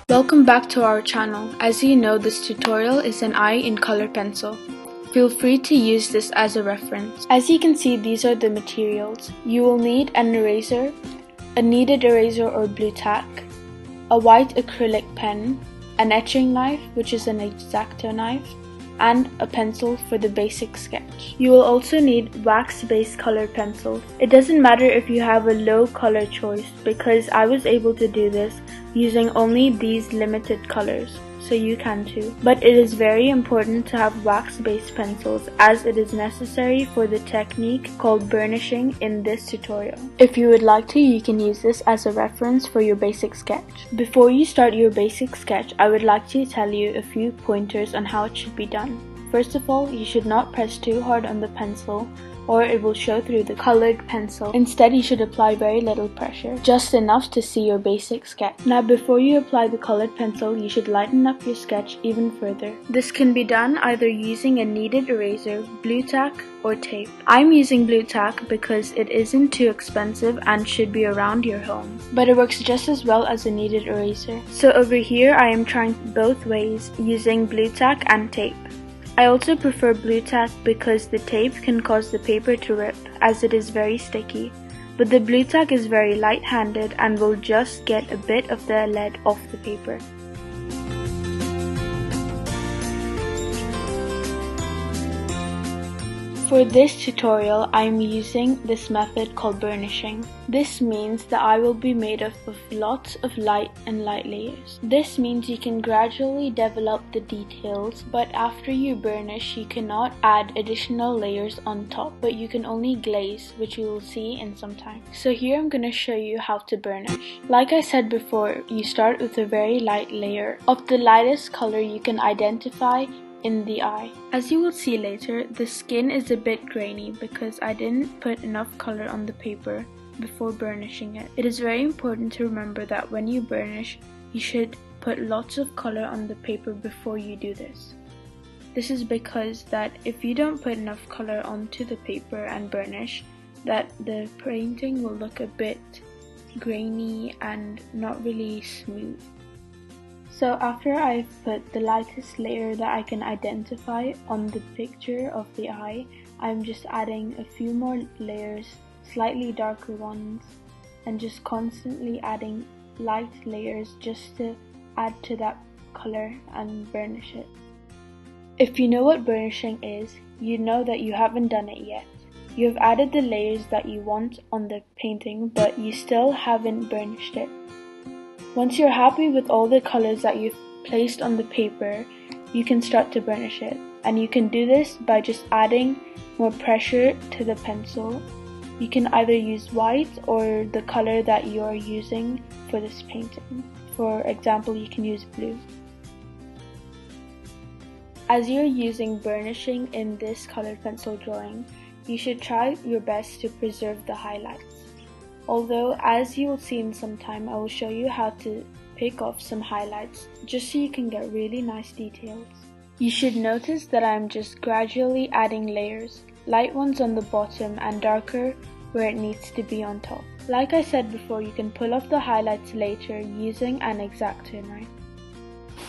Welcome back to our channel. As you know, this tutorial is an eye in color pencil. Feel free to use this as a reference. As you can see, these are the materials. You will need an eraser, a kneaded eraser or blue tack, a white acrylic pen, an etching knife, which is an X-Acto knife, and a pencil for the basic sketch. You will also need wax-based colored pencils. It doesn't matter if you have a low color choice because I was able to do this using only these limited colors, so you can too. But it is very important to have wax-based pencils as it is necessary for the technique called burnishing in this tutorial. If you would like to, you can use this as a reference for your basic sketch. Before you start your basic sketch, I would like to tell you a few pointers on how it should be done. First of all, you should not press too hard on the pencil or it will show through the colored pencil. Instead, you should apply very little pressure, just enough to see your basic sketch. Now, before you apply the colored pencil, you should lighten up your sketch even further. This can be done either using a kneaded eraser, blue tack, or tape. I'm using blue tack because it isn't too expensive and should be around your home, but it works just as well as a kneaded eraser. So over here, I am trying both ways using blue tack and tape. I also prefer blue tack because the tape can cause the paper to rip as it is very sticky, but the blue tack is very light-handed and will just get a bit of the lead off the paper. For this tutorial, I am using this method called burnishing. This means the eye will be made up of lots of light and light layers. This means you can gradually develop the details, but after you burnish, you cannot add additional layers on top, but you can only glaze, which you will see in some time. So here I'm going to show you how to burnish. Like I said before, you start with a very light layer. Of the lightest color you can identify in the eye. As you will see later, the skin is a bit grainy because I didn't put enough color on the paper before burnishing it. It is very important to remember that when you burnish, you should put lots of color on the paper before you do this. This is because that if you don't put enough color onto the paper and burnish, that the painting will look a bit grainy and not really smooth. So after I've put the lightest layer that I can identify on the picture of the eye, I'm just adding a few more layers, slightly darker ones, and just constantly adding light layers just to add to that color and burnish it. If you know what burnishing is, you know that you haven't done it yet. You have added the layers that you want on the painting, but you still haven't burnished it. Once you're happy with all the colors that you've placed on the paper, you can start to burnish it. And you can do this by just adding more pressure to the pencil. You can either use white or the color that you are using for this painting. For example, you can use blue. As you're using burnishing in this colored pencil drawing, you should try your best to preserve the highlights. Although, as you will see in some time, I will show you how to pick off some highlights just so you can get really nice details. You should notice that I'm just gradually adding layers, light ones on the bottom and darker where it needs to be on top. Like I said before, you can pull off the highlights later using an X-Acto knife.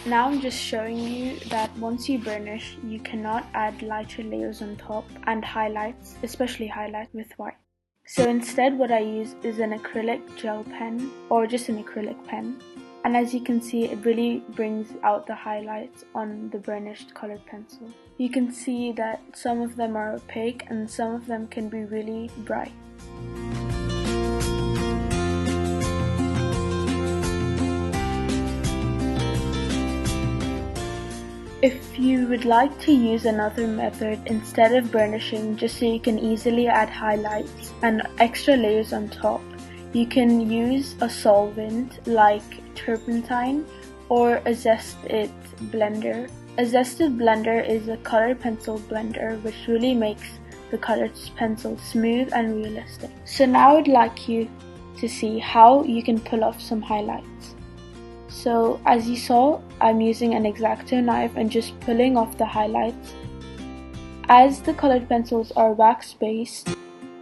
Now I'm just showing you that once you burnish, you cannot add lighter layers on top and highlights, especially highlights with white. So instead what I use is an acrylic gel pen or just an acrylic pen, and as you can see, it really brings out the highlights on the burnished colored pencil. You can see that some of them are opaque and some of them can be really bright. If you would like to use another method instead of burnishing, just so you can easily add highlights and extra layers on top, you can use a solvent like turpentine or a Zest-It blender. A Zest-It blender is a colored pencil blender which really makes the colored pencil smooth and realistic. So now I would like you to see how you can pull off some highlights. So as you saw, I'm using an X-Acto knife and just pulling off the highlights. As the colored pencils are wax based,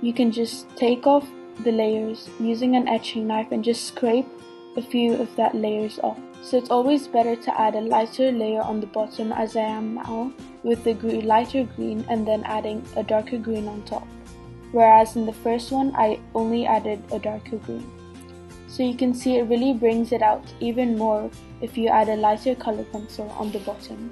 you can just take off the layers using an etching knife and just scrape a few of that layers off. so it's always better to add a lighter layer on the bottom, as I am now, with the lighter green and then adding a darker green on top. Whereas in the first one, I only added a darker green. So you can see it really brings it out even more if you add a lighter color pencil on the bottom.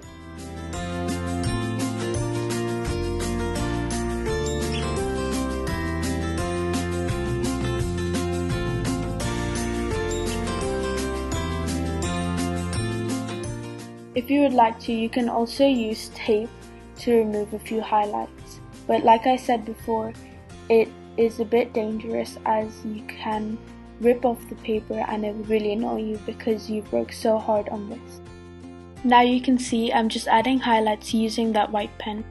If you would like to, you can also use tape to remove a few highlights. But like I said before, it is a bit dangerous as you can rip off the paper and it will really annoy you because you've worked so hard on this. Now you can see I'm just adding highlights using that white pen.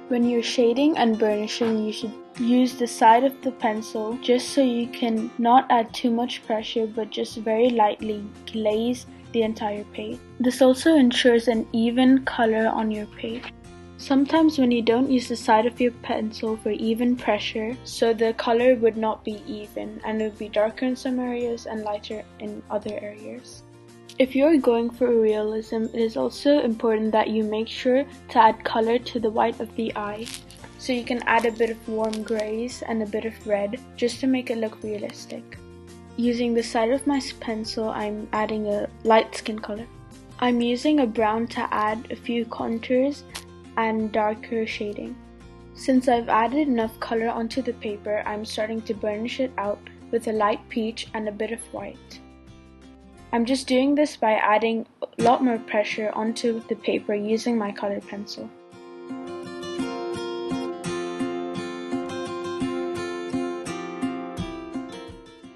When you're shading and burnishing, you should use the side of the pencil just so you can not add too much pressure but just very lightly glaze the entire page. This also ensures an even color on your page. Sometimes when you don't use the side of your pencil for even pressure, so the color would not be even and it would be darker in some areas and lighter in other areas. If you're going for realism, it is also important that you make sure to add color to the white of the eye. So you can add a bit of warm grays and a bit of red just to make it look realistic. Using the side of my pencil, I'm adding a light skin color. I'm using a brown to add a few contours and darker shading. Since I've added enough color onto the paper, I'm starting to burnish it out with a light peach and a bit of white. I'm just doing this by adding a lot more pressure onto the paper using my colored pencil.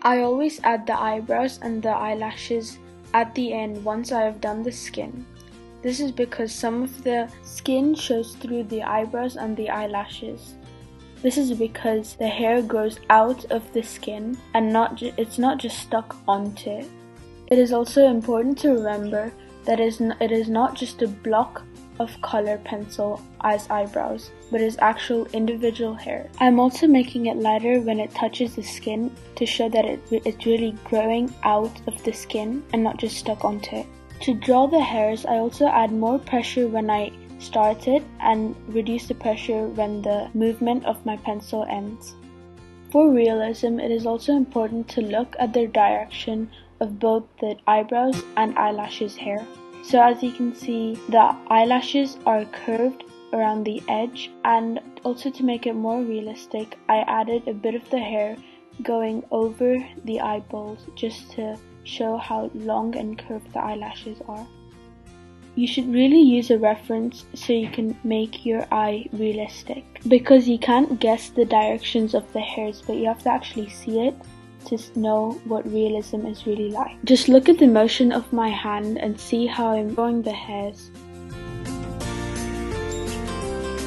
I always add the eyebrows and the eyelashes at the end once I have done the skin. This is because some of the skin shows through the eyebrows and the eyelashes. This is because the hair grows out of the skin and it's not just stuck onto it. It is also important to remember that it is not just a block of color pencil as eyebrows, but is actual individual hair. I'm also making it lighter when it touches the skin to show that it's really growing out of the skin and not just stuck onto it. To draw the hairs, I also add more pressure when I start it and reduce the pressure when the movement of my pencil ends. For realism, it is also important to look at the direction of both the eyebrows and eyelashes hair. So as you can see, the eyelashes are curved around the edge, and also to make it more realistic, I added a bit of the hair going over the eyeballs just to show how long and curved the eyelashes are. You should really use a reference so you can make your eye realistic, because you can't guess the directions of the hairs, but you have to actually see it to know what realism is really like. Just look at the motion of my hand and see how I'm drawing the hairs,